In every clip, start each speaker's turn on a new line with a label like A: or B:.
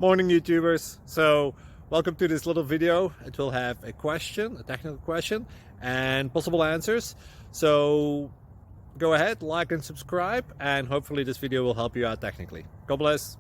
A: Morning, YouTubers. So welcome to this little video. It will have a question, a technical question, and possible answers. So go ahead, like and subscribe, and hopefully this video will help you out technically. God bless.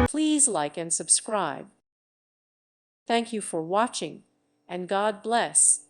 B: Please like and subscribe. Thank you for watching, and God bless.